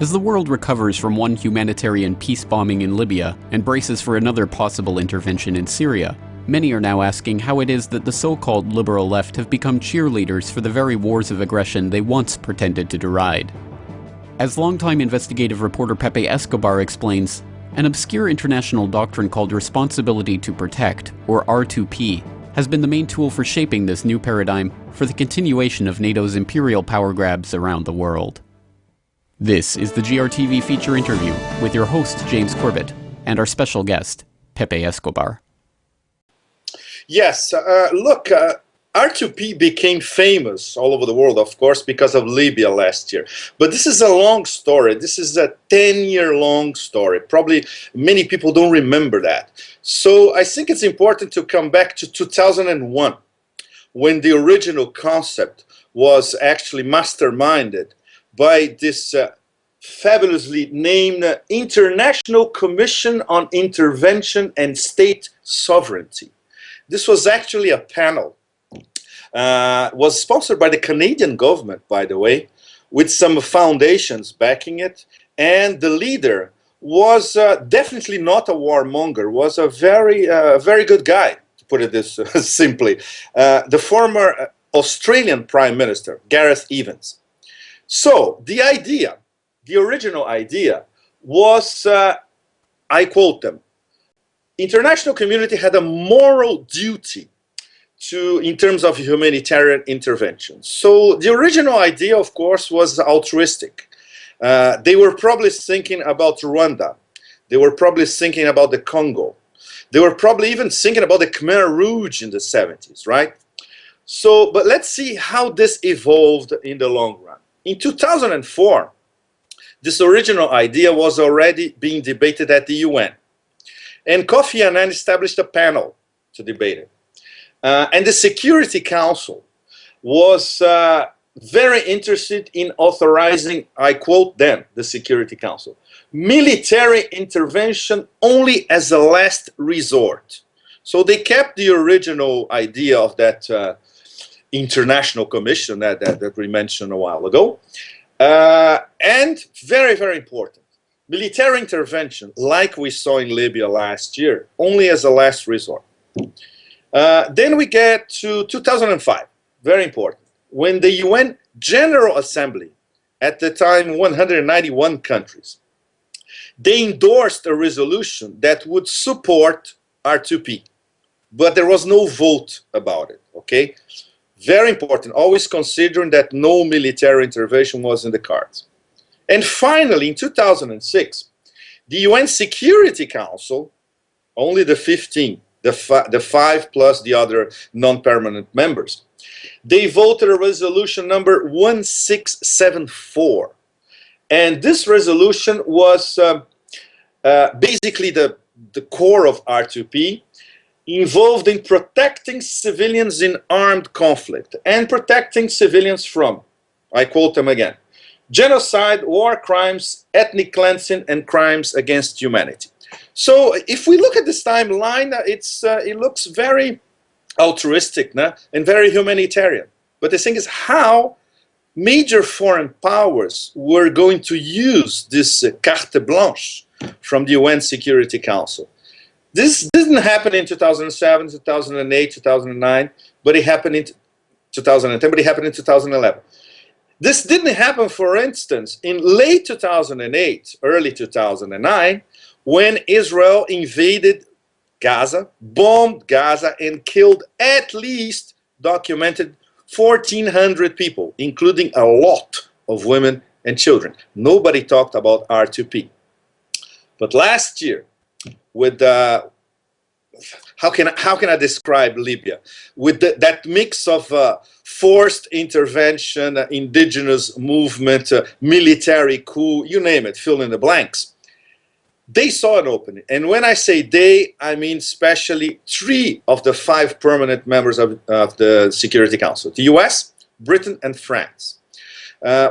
As the world recovers from one humanitarian peace bombing in Libya and braces for another possible intervention in Syria, many are now asking how it is that the so-called liberal left have become cheerleaders for the very wars of aggression they once pretended to deride. As longtime investigative reporter Pepe Escobar explains, an obscure international doctrine called responsibility to protect, or R2P, has been the main tool for shaping this new paradigm for the continuation of NATO's imperial power grabs around the world. This is the GRTV feature interview with your host, James Corbett, and our special guest, Pepe Escobar. Yes, R2P became famous all over the world, of course, because of Libya last year. But this is a long story. This is a 10-year-long story. Probably many people don't remember that. So I think it's important to come back to 2001, when the original concept was actually masterminded by this fabulously named International Commission on Intervention and State Sovereignty. This was actually a panel. Was sponsored by the Canadian government, by the way, with some foundations backing it. And the leader was definitely not a warmonger, was a very good guy, to put it this simply. The former Australian Prime Minister, Gareth Evans. So the idea, the original idea was, I quote them, international community had a moral duty in terms of humanitarian intervention. So the original idea, of course, was altruistic. They were probably thinking about Rwanda. They were probably thinking about the Congo. They were probably even thinking about the Khmer Rouge in the 70s, right? So, but let's see how this evolved in the long run. In 2004, this original idea was already being debated at the UN. And Kofi Annan established a panel to debate it. And the Security Council was very interested in authorizing, I quote them, the Security Council, military intervention only as a last resort. So they kept the original idea of that international commission that we mentioned a while ago. And very, very important, military intervention, like we saw in Libya last year, only as a last resort. Then we get to 2005, very important, when the UN General Assembly, at the time 191 countries, they endorsed a resolution that would support R2P, but there was no vote about it, okay? Very important, always considering that no military intervention was in the cards. And finally, in 2006, the UN Security Council, only the 15, the five plus the other non-permanent members, they voted a resolution number 1674. And this resolution was basically the core of R2P, involved in protecting civilians in armed conflict and protecting civilians from, I quote them again, genocide, war crimes, ethnic cleansing, and crimes against humanity. So if we look at this timeline, it looks very altruistic and very humanitarian. But the thing is how major foreign powers were going to use this carte blanche from the UN Security Council. This didn't happen in 2007, 2008, 2009, but it happened in 2010, but it happened in 2011. This didn't happen, for instance, in late 2008, early 2009, when Israel invaded Gaza, bombed Gaza, and killed at least documented 1,400 people, including a lot of women and children. Nobody talked about R2P. But last year, with how can I describe Libya? With that mix of forced intervention, indigenous movement, military coup, you name it, fill in the blanks. They saw an opening. And when I say they, I mean especially 3 of the 5 permanent members of the Security Council, the US, Britain, and France.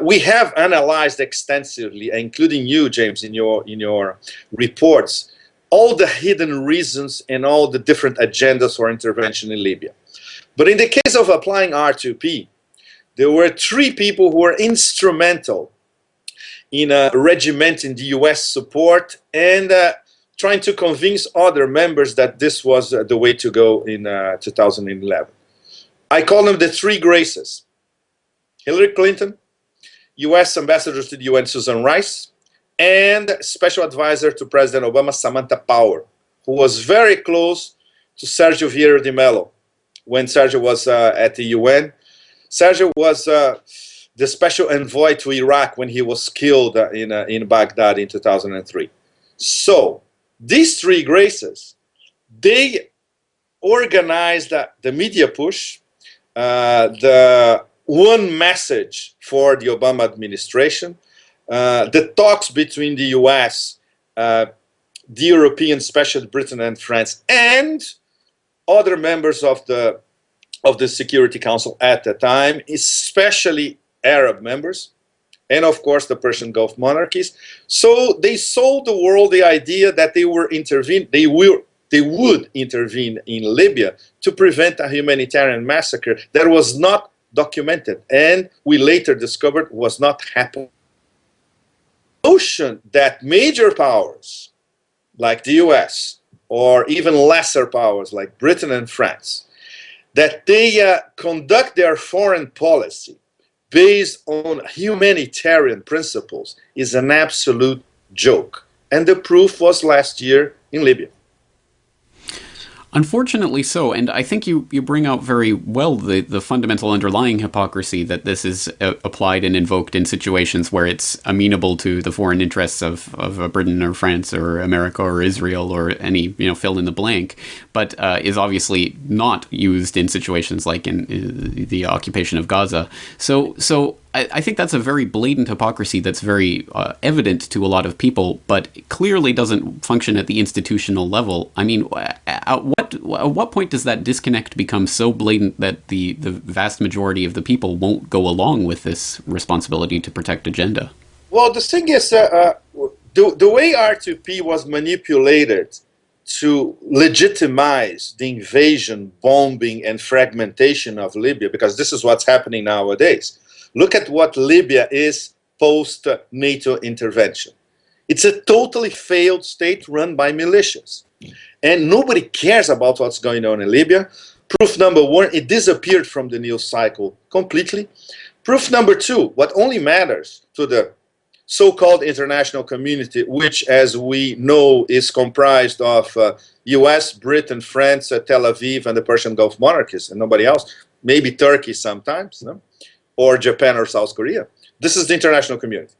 We have analyzed extensively, including you, James, in your reports, all the hidden reasons and all the different agendas for intervention in Libya. But in the case of applying R2P, there were 3 people who were instrumental in a regiment in the US support, and trying to convince other members that this was the way to go in 2011. I call them the three graces. Hillary Clinton, US Ambassador to the UN Susan Rice, and Special Advisor to President Obama Samantha Power, who was very close to Sergio Vieira de Mello when Sergio was at the UN. Sergio was the special envoy to Iraq when he was killed in Baghdad in 2003. So these three graces, they organized the media push, the one message for the Obama administration, the talks between the US, the European, especially Britain and France, and other members of the Security Council at the time, especially Arab members, and of course the Persian Gulf monarchies. So they sold the world the idea that they would intervene in Libya to prevent a humanitarian massacre that was not documented, and we later discovered was not happening. The notion that major powers like the US, or even lesser powers like Britain and France, that they conduct their foreign policy based on humanitarian principles is an absolute joke. And the proof was last year in Libya. Unfortunately so, and I think you bring out very well the fundamental underlying hypocrisy that this is applied and invoked in situations where it's amenable to the foreign interests of Britain or France or America or Israel or any, fill in the blank, but is obviously not used in situations like in the occupation of Gaza. So I think that's a very blatant hypocrisy that's very evident to a lot of people, but clearly doesn't function at the institutional level. I mean, at what point does that disconnect become so blatant that the vast majority of the people won't go along with this responsibility to protect agenda? Well, the thing is, the way R2P was manipulated to legitimize the invasion, bombing, and fragmentation of Libya, because this is what's happening nowadays. Look at what Libya is post-NATO intervention. It's a totally failed state run by militias. And nobody cares about what's going on in Libya. Proof number one, it disappeared from the news cycle completely. Proof number two, what only matters to the so-called international community, which, as we know, is comprised of US, Britain, France, Tel Aviv, and the Persian Gulf monarchies, and nobody else, maybe Turkey sometimes, no? Or Japan or South Korea. This is the international community.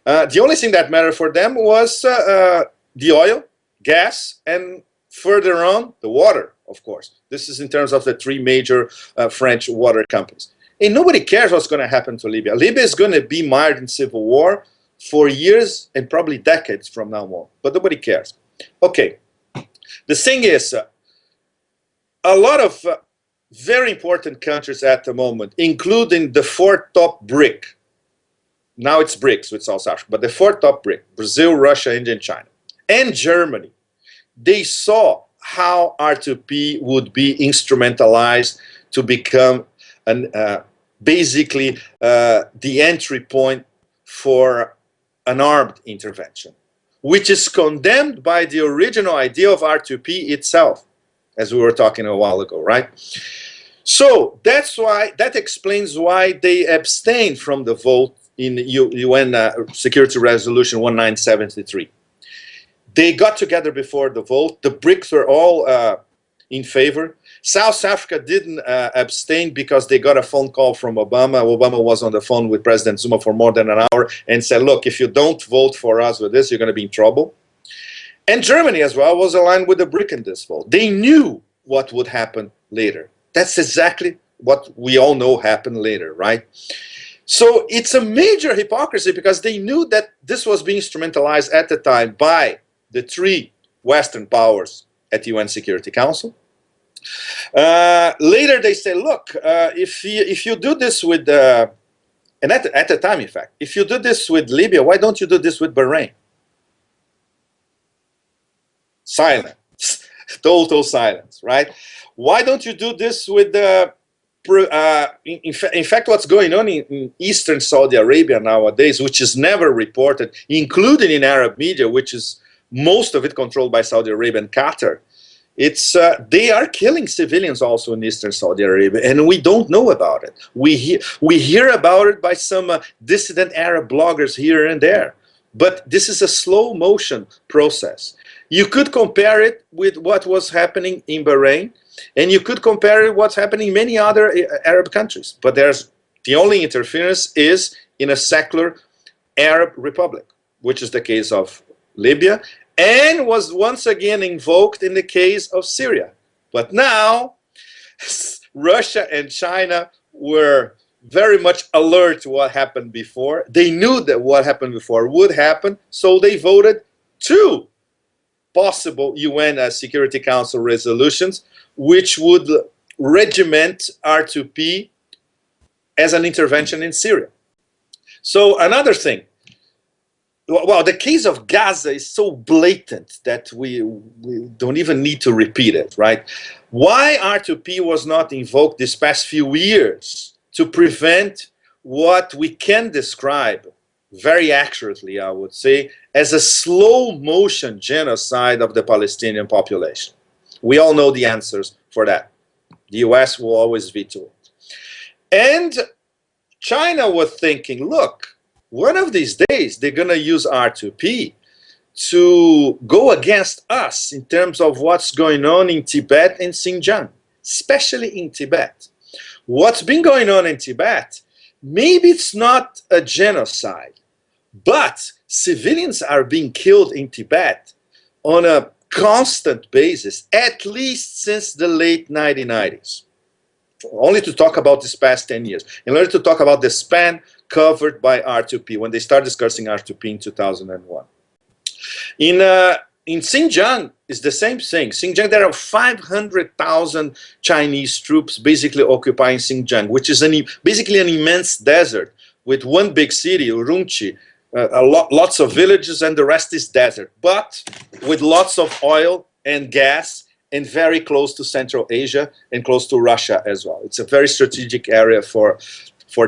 The only thing that mattered for them was the oil, gas, and further on, the water, of course. This is in terms of the three major French water companies. And nobody cares what's going to happen to Libya. Libya is going to be mired in civil war for years and probably decades from now on. But nobody cares. Okay. The thing is, a lot of very important countries at the moment, including the fourth top BRIC. Now it's BRICS with South Africa, but the fourth top BRIC, Brazil, Russia, India, and China, and Germany, they saw how R2P would be instrumentalized to become basically the entry point for an armed intervention, which is condemned by the original idea of R2P itself, as we were talking a while ago, right? So that explains why they abstained from the vote in UN Security Resolution 1973. They got together before the vote. The BRICS were all in favor. South Africa didn't abstain because they got a phone call from Obama. Obama was on the phone with President Zuma for more than an hour and said, look, if you don't vote for us with this, you're going to be in trouble. And Germany as well was aligned with the BRIC in this vote. They knew what would happen later. That's exactly what we all know happened later, right? So it's a major hypocrisy because they knew that this was being instrumentalized at the time by the three Western powers at the UN Security Council. Later they say, look, if you do this with, and at the time, in fact, if you do this with Libya, why don't you do this with Bahrain? Silence, total silence, right? Why don't you do this with in fact, what's going on in eastern Saudi Arabia nowadays, which is never reported, including in Arab media, which is most of it controlled by Saudi Arabia and Qatar, it's they are killing civilians also in eastern Saudi Arabia, and we don't know about it. We hear about it by some dissident Arab bloggers here and there, but this is a slow motion process. You could compare it with what was happening in Bahrain, and you could compare it with what's happening in many other Arab countries. But the only interference is in a secular Arab republic, which is the case of Libya, and was once again invoked in the case of Syria. But now, Russia and China were very much alert to what happened before. They knew that what happened before would happen, so they voted 2 possible UN Security Council resolutions, which would regiment R2P as an intervention in Syria. So another thing, well, the case of Gaza is so blatant that we don't even need to repeat it, right? Why R2P was not invoked this past few years to prevent what we can describe very accurately, I would say, as a slow motion genocide of the Palestinian population? We all know the answers for that. The US will always veto it. And China was thinking, look, one of these days they're going to use R2P to go against us in terms of what's going on in Tibet and Xinjiang, especially in Tibet. What's been going on in Tibet, maybe it's not a genocide, but civilians are being killed in Tibet on a constant basis, at least since the late 1990s. Only to talk about this past 10 years, in order to talk about the span covered by R2P, when they started discussing R2P in 2001. In Xinjiang, it's the same thing. Xinjiang, there are 500,000 Chinese troops basically occupying Xinjiang, which is basically an immense desert with one big city, Urumqi, lots of villages, and the rest is desert, but with lots of oil and gas, and very close to Central Asia and close to Russia as well. It's a very strategic area for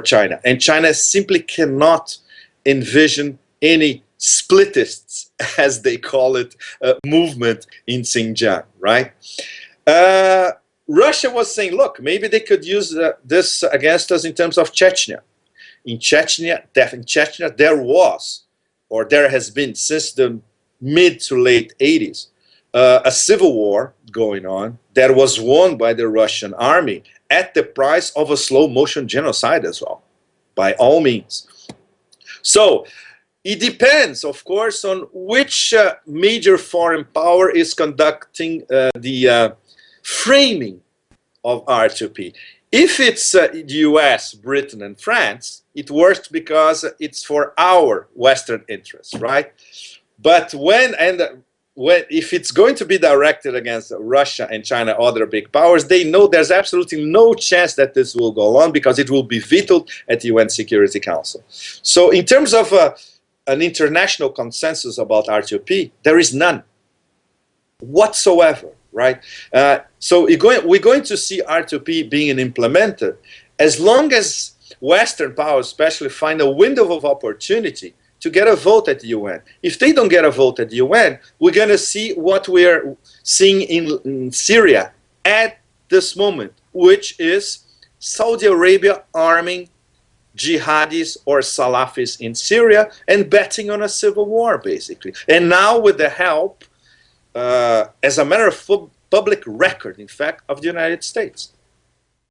China. And China simply cannot envision any splitists, as they call it, movement in Xinjiang, right? Russia was saying, look, maybe they could use this against us in terms of Chechnya. In Chechnya, there was, or there has been since the mid to late 80s, a civil war going on that was won by the Russian army at the price of a slow motion genocide as well, by all means. So it depends, of course, on which major foreign power is conducting the framing of R2P. If it's the US, Britain, and France, it works because it's for our Western interests, right? But if it's going to be directed against Russia and China, other big powers, they know there's absolutely no chance that this will go on because it will be vetoed at the UN Security Council. So in terms of an international consensus about R2P, there is none whatsoever, right? So we're going to see R2P being implemented as long as Western powers especially find a window of opportunity to get a vote at the UN. If they don't get a vote at the UN, we're going to see what we're seeing in Syria at this moment, which is Saudi Arabia arming jihadis or Salafis in Syria and betting on a civil war, basically. And now with the help, as a matter of public record, in fact, of the United States.